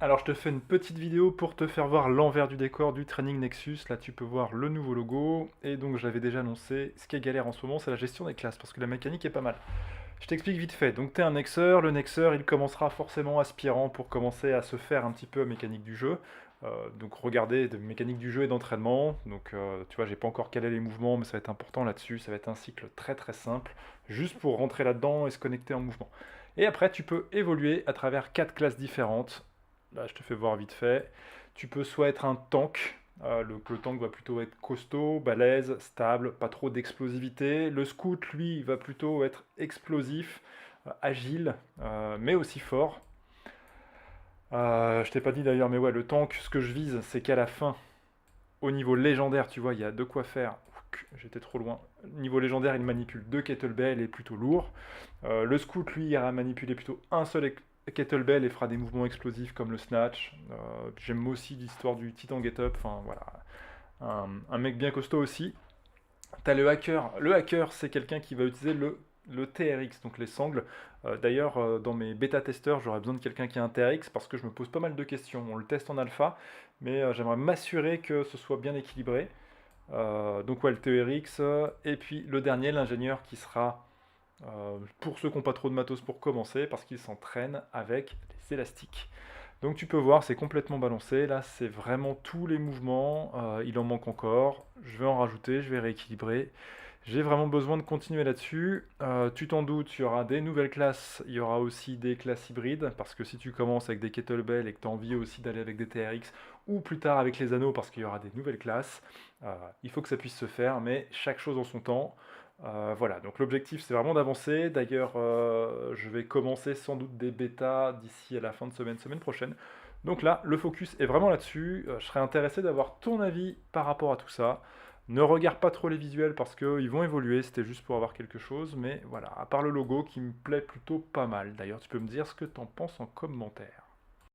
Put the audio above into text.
Alors je te fais une petite vidéo pour te faire voir l'envers du décor du Training Nexus. Là tu peux voir le nouveau logo. Et donc je l'avais déjà annoncé, ce qui est galère en ce moment c'est la gestion des classes parce que la mécanique est pas mal. Je t'explique vite fait. Donc tu es un Nexeur, le Nexeur il commencera forcément aspirant pour commencer à se faire un petit peu à mécanique du jeu. Donc regarder de mécanique du jeu et d'entraînement. Donc tu vois j'ai pas encore calé les mouvements mais ça va être important là-dessus. Ça va être un cycle très très simple juste pour rentrer là-dedans et se connecter en mouvement. Et après tu peux évoluer à travers 4 classes différentes. Là, je te fais voir vite fait. Tu peux soit être un tank. Le tank va plutôt être costaud, balèze, stable, pas trop d'explosivité. Le scout, lui, il va plutôt être explosif, agile, mais aussi fort. Je t'ai pas dit d'ailleurs, mais ouais, le tank, ce que je vise, c'est qu'à la fin, au niveau légendaire, tu vois, il y a de quoi faire. J'étais trop loin. Niveau légendaire, il manipule 2 kettlebells et est plutôt lourd. Le scout, lui, ira manipuler plutôt un seul kettlebell et fera des mouvements explosifs comme le snatch. J'aime aussi l'histoire du Titan Get Up. Enfin voilà, un mec bien costaud aussi. T'as le hacker. Le hacker, c'est quelqu'un qui va utiliser le TRX, donc les sangles. D'ailleurs, dans mes bêta-testeurs, j'aurais besoin de quelqu'un qui a un TRX parce que je me pose pas mal de questions. On le teste en alpha, mais j'aimerais m'assurer que ce soit bien équilibré. Donc ouais, le TRX. Et puis le dernier, l'ingénieur qui sera pour ceux qui n'ont pas trop de matos pour commencer, parce qu'ils s'entraînent avec les élastiques. Donc tu peux voir, c'est complètement balancé. Là, c'est vraiment tous les mouvements. Il en manque encore. Je vais en rajouter, je vais rééquilibrer. J'ai vraiment besoin de continuer là-dessus. Tu t'en doutes, il y aura des nouvelles classes. Il y aura aussi des classes hybrides. Parce que si tu commences avec des kettlebells et que tu as envie aussi d'aller avec des TRX, ou plus tard avec les anneaux, parce qu'il y aura des nouvelles classes, il faut que ça puisse se faire, mais chaque chose en son temps. Voilà, donc l'objectif c'est vraiment d'avancer. D'ailleurs, je vais commencer sans doute des bêtas d'ici à la fin de semaine, semaine prochaine. Donc là, le focus est vraiment là-dessus. Je serais intéressé d'avoir ton avis par rapport à tout ça. Ne regarde pas trop les visuels parce qu'ils vont évoluer, c'était juste pour avoir quelque chose. Mais voilà, à part le logo qui me plaît plutôt pas mal. D'ailleurs, tu peux me dire ce que t'en penses en commentaire.